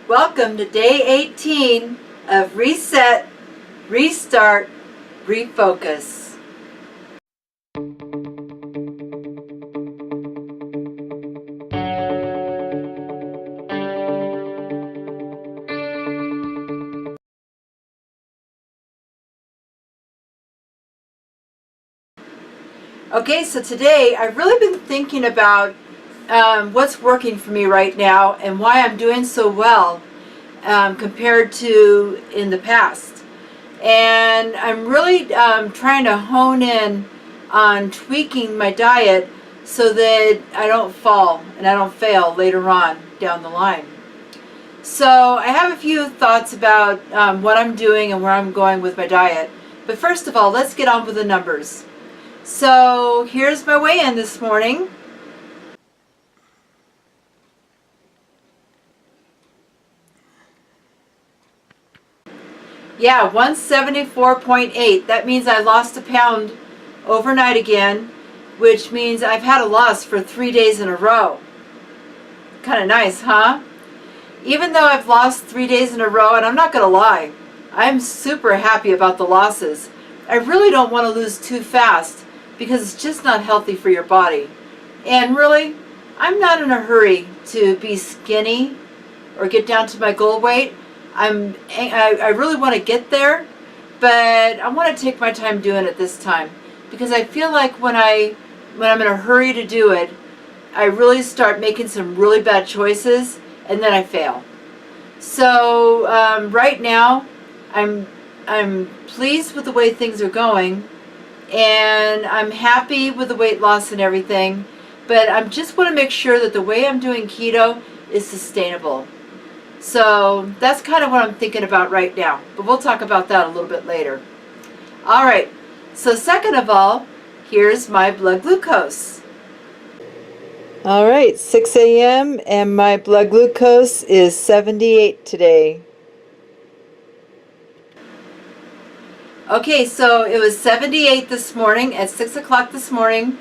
Welcome to day 18 of Reset, Restart, Refocus. Okay, so today I've really been thinking about what's working for me right now and why I'm doing so well compared to in the past. And I'm really trying to hone in on tweaking my diet so that I don't fall and I don't fail later on down the line. So I have a few thoughts about what I'm doing and where I'm going with my diet. But first of all, let's get on with the numbers. So here's my weigh-in this morning. Yeah, 174.8. That means I lost a pound overnight again, which means I've had a loss for 3 days in a row. Kind of nice, huh? Even though I've lost 3 days in a row, and I'm not going to lie, I'm super happy about the losses. I really don't want to lose too fast because it's just not healthy for your body. And really, I'm not in a hurry to be skinny or get down to my goal weight. I really want to get there, but I want to take my time doing it this time because I feel like when I'm in a hurry to do it, I really start making some really bad choices and then I fail. So right now, I'm pleased with the way things are going, and I'm happy with the weight loss and everything, but I just want to make sure that the way I'm doing keto is sustainable. So that's kind of what I'm thinking about right now, but we'll talk about that a little bit later. All right, so second of all, here's my blood glucose. All right, 6 a.m. and my blood glucose is 78 today. Okay, so it was 78 this morning at 6 o'clock this morning,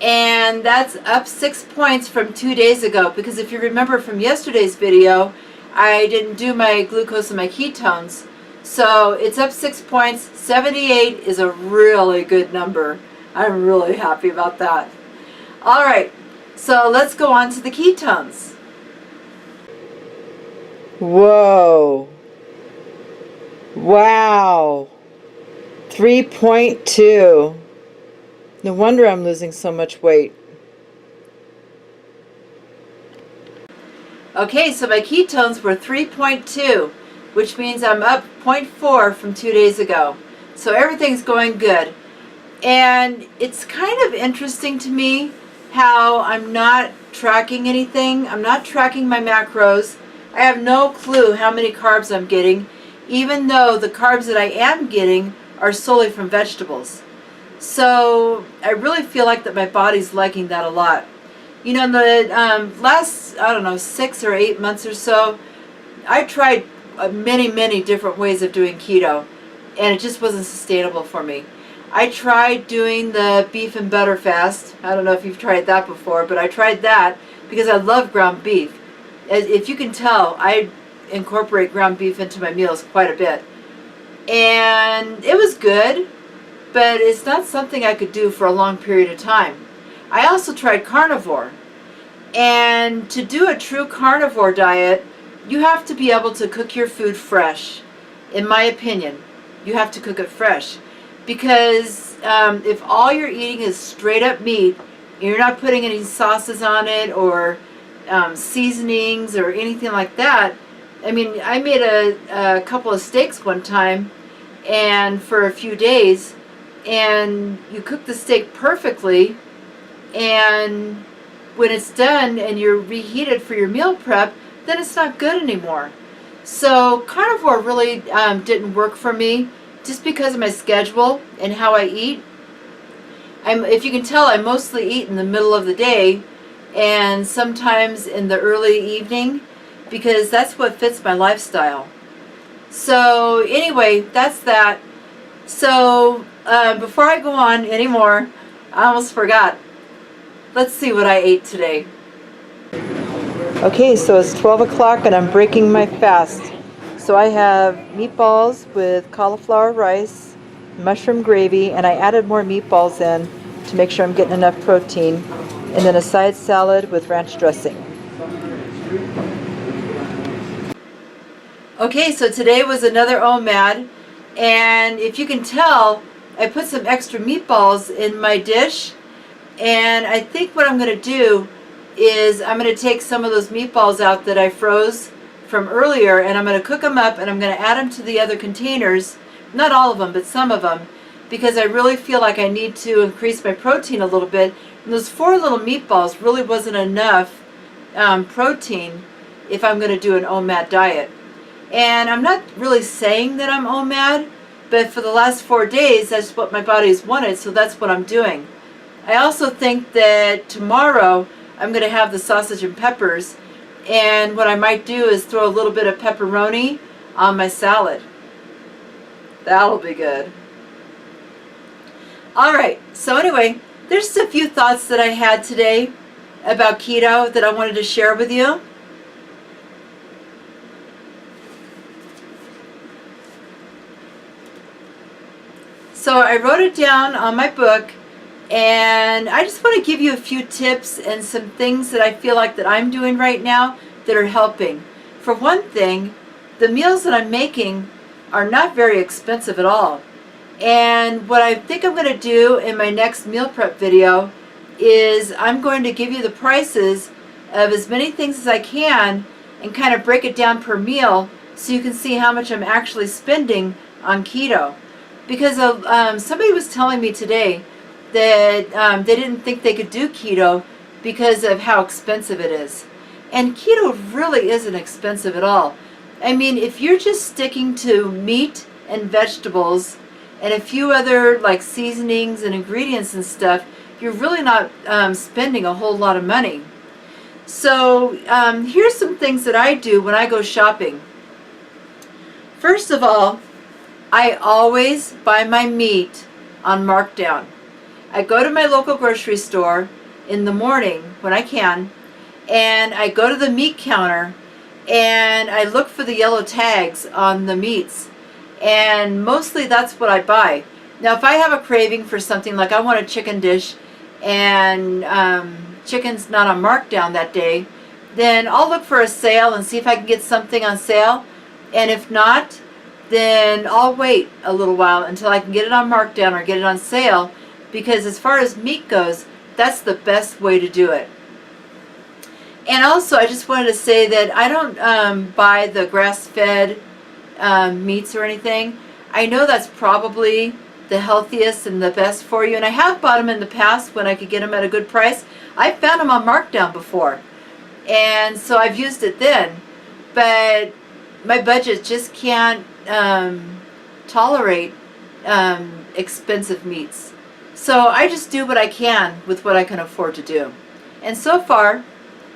and that's up 6 points from 2 days ago, because if you remember from yesterday's video, I didn't do my glucose and my ketones. So it's up 6 points. 78 is a really good number. I'm really happy about that. All right, so let's go on to the ketones. Whoa. Wow. 3.2. No wonder I'm losing so much weight. Okay, so my ketones were 3.2, which means I'm up 0.4 from 2 days ago. So everything's going good. And it's kind of interesting to me how I'm not tracking anything. I'm not tracking my macros. I have no clue how many carbs I'm getting, even though the carbs that I am getting are solely from vegetables. So I really feel like that my body's liking that a lot. You know, in the last, 6 or 8 months or so, I tried many different ways of doing keto, and it just wasn't sustainable for me. I tried doing the beef and butter fast. I don't know if you've tried that before, but I tried that because I love ground beef. If you can tell, I incorporate ground beef into my meals quite a bit. And it was good, but it's not something I could do for a long period of time. I also tried carnivore, and to do a true carnivore diet, you have to be able to cook your food fresh. In my opinion, you have to cook it fresh, because if all you're eating is straight up meat, you're not putting any sauces on it or seasonings or anything like that. I mean, I made a couple of steaks one time, and for a few days, and you cook the steak perfectly, and when it's done and you're reheated for your meal prep, then it's not good anymore. So carnivore really didn't work for me just because of my schedule and how I eat. If you can tell, I mostly eat in the middle of the day and sometimes in the early evening, because that's what fits my lifestyle. So anyway, that's that. So before I go on anymore, I almost forgot. Let's see what I ate today. Okay, so it's 12 o'clock and I'm breaking my fast. So I have meatballs with cauliflower rice, mushroom gravy, and I added more meatballs in to make sure I'm getting enough protein, and then a side salad with ranch dressing. Okay, so today was another OMAD, and if you can tell, I put some extra meatballs in my dish, and I think what I'm going to do is I'm going to take some of those meatballs out that I froze from earlier, and I'm going to cook them up, and I'm going to add them to the other containers, not all of them, but some of them, because I really feel like I need to increase my protein a little bit. And those 4 little meatballs really wasn't enough protein if I'm going to do an OMAD diet. And I'm not really saying that I'm OMAD, but for the last 4 days, that's what my body's wanted, so that's what I'm doing. I also think that tomorrow I'm going to have the sausage and peppers, and what I might do is throw a little bit of pepperoni on my salad. That'll be good. Alright, so anyway, there's just a few thoughts that I had today about keto that I wanted to share with you. So I wrote it down on my book, and I just want to give you a few tips and some things that I feel like that I'm doing right now that are helping. For one thing, the meals that I'm making are not very expensive at all. And what I think I'm going to do in my next meal prep video is I'm going to give you the prices of as many things as I can and kind of break it down per meal so you can see how much I'm actually spending on keto. Because somebody was telling me today that they didn't think they could do keto because of how expensive it is. And keto really isn't expensive at all. I mean, if you're just sticking to meat and vegetables and a few other like seasonings and ingredients and stuff, you're really not spending a whole lot of money. So here's some things that I do when I go shopping. First of all, I always buy my meat on markdown. I go to my local grocery store in the morning when I can, and I go to the meat counter and I look for the yellow tags on the meats, and mostly that's what I buy. Now if I have a craving for something, like I want a chicken dish and chicken's not on markdown that day, then I'll look for a sale and see if I can get something on sale, and if not, then I'll wait a little while until I can get it on markdown or get it on sale, because as far as meat goes, that's the best way to do it. And also, I just wanted to say that I don't buy the grass-fed meats or anything. I know that's probably the healthiest and the best for you, and I have bought them in the past when I could get them at a good price. I've found them on markdown before, and so I've used it then. But my budget just can't tolerate expensive meats. So I just do what I can with what I can afford to do. And so far,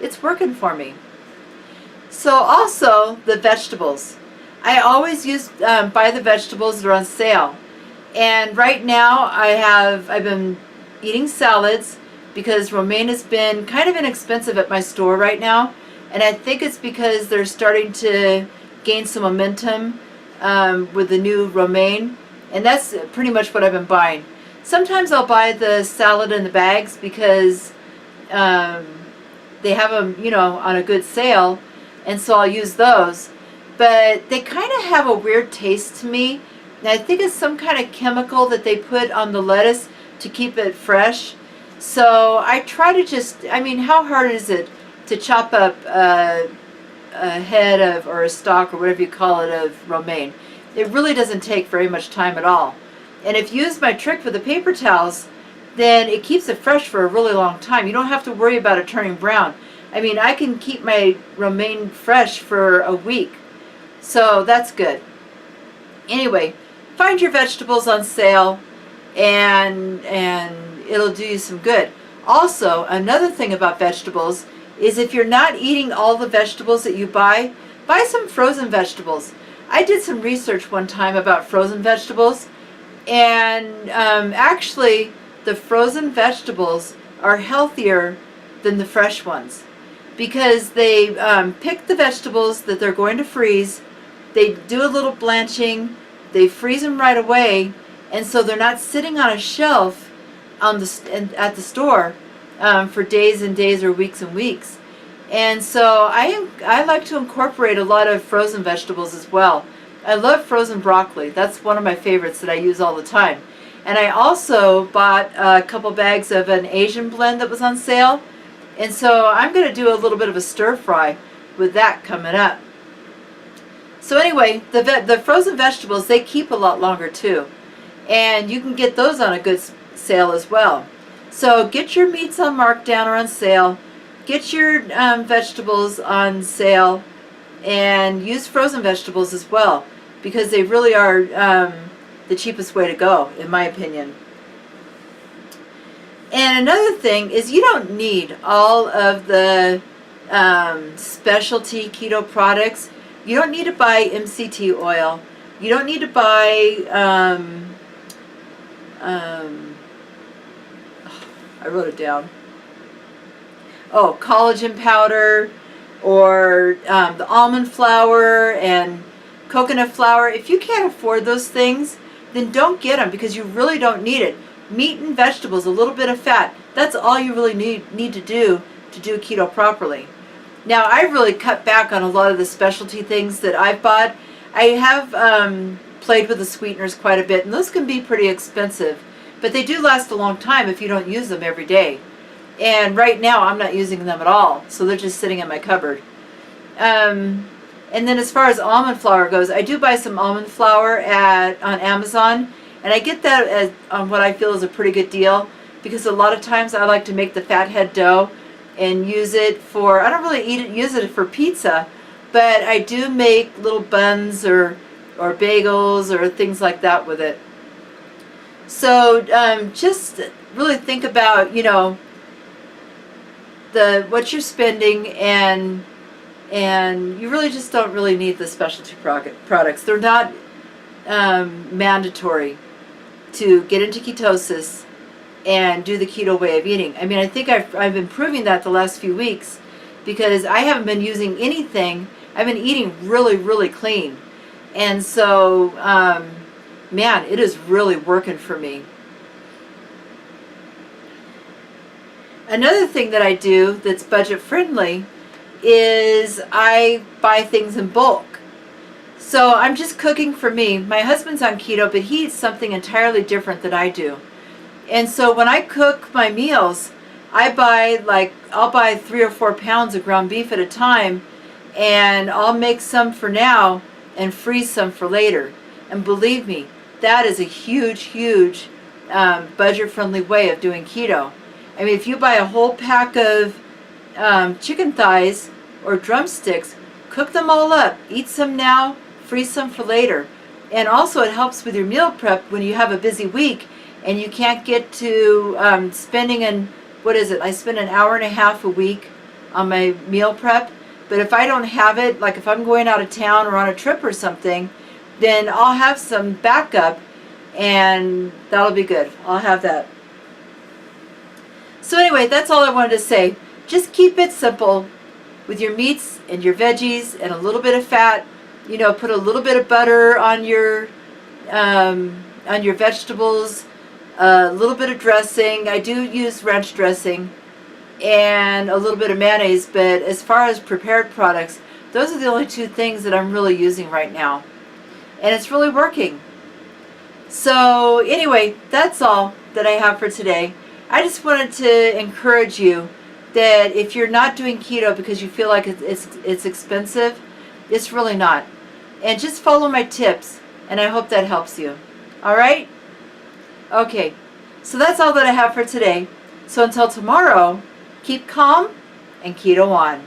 it's working for me. So also, the vegetables. I always buy the vegetables that are on sale. And right now, I've been eating salads because romaine has been kind of inexpensive at my store right now. And I think it's because they're starting to gain some momentum with the new romaine. And that's pretty much what I've been buying. Sometimes I'll buy the salad in the bags because they have them, you know, on a good sale, and so I'll use those. But they kind of have a weird taste to me, and I think it's some kind of chemical that they put on the lettuce to keep it fresh. So I try to just, I mean, how hard is it to chop up a head of, or a stalk, or whatever you call it, of romaine? It really doesn't take very much time at all. And if you use my trick with the paper towels, then it keeps it fresh for a really long time. You don't have to worry about it turning brown. I mean, I can keep my romaine fresh for a week. So that's good. Anyway, find your vegetables on sale, and it'll do you some good. Also, another thing about vegetables is if you're not eating all the vegetables that you buy some frozen vegetables. I did some research one time about frozen vegetables, and actually the frozen vegetables are healthier than the fresh ones, because they pick the vegetables that they're going to freeze. They do a little blanching. They freeze them right away, and so they're not sitting on a shelf at the store for days and days or weeks and weeks. And so I like to incorporate a lot of frozen vegetables as well. I love frozen broccoli. That's one of my favorites that I use all the time. And I also bought a couple bags of an Asian blend that was on sale. And so I'm going to do a little bit of a stir fry with that coming up. So anyway, the frozen vegetables, they keep a lot longer too. And you can get those on a good sale as well. So get your meats on markdown or on sale. Get your vegetables on sale. And use frozen vegetables as well, because they really are the cheapest way to go, in my opinion. And another thing is, you don't need all of the specialty keto products. You don't need to buy MCT oil. You don't need to buy I wrote it down. Oh, collagen powder, or the almond flour and coconut flour. If you can't afford those things, then don't get them, because you really don't need it. Meat and vegetables, a little bit of fat, that's all you really need to do keto properly. Now, I really cut back on a lot of the specialty things that I've bought. I have played with the sweeteners quite a bit, and those can be pretty expensive, but they do last a long time if you don't use them every day. And right now, I'm not using them at all, so they're just sitting in my cupboard. And then as far as almond flour goes, I do buy some almond flour on Amazon, and I get that on what I feel is a pretty good deal, because a lot of times I like to make the fathead dough and use it for, I don't really use it for pizza, but I do make little buns or bagels or things like that with it. So just really think about, what you're spending, and you really just don't really need the specialty products. They're not mandatory to get into ketosis and do the keto way of eating. I mean, I think I've been proving that the last few weeks, because I haven't been using anything. I've been eating really, really clean. And so, man, it is really working for me. Another thing that I do that's budget friendly is I buy things in bulk. So I'm just cooking for me. My husband's on keto, but he eats something entirely different than I do. And so when I cook my meals, I'll buy 3 or 4 pounds of ground beef at a time, and I'll make some for now and freeze some for later. And believe me, that is a huge, huge budget-friendly way of doing keto. I mean, if you buy a whole pack of chicken thighs or drumsticks, cook them all up, eat some now, freeze some for later. And also it helps with your meal prep when you have a busy week and you can't get to spending I spend an hour and a half a week on my meal prep. But if I don't have it, like if I'm going out of town or on a trip or something, then I'll have some backup, and that'll be good. I'll have that. So anyway, that's all I wanted to say. Just keep it simple with your meats and your veggies and a little bit of fat. Put a little bit of butter on your vegetables, a little bit of dressing. I do use ranch dressing, and a little bit of mayonnaise. But as far as prepared products, those are the only 2 things that I'm really using right now. And it's really working. So anyway, that's all that I have for today. I just wanted to encourage you that if you're not doing keto because you feel like it's expensive, it's really not. And just follow my tips, and I hope that helps you. All right? Okay. So that's all that I have for today. So until tomorrow, keep calm and keto on.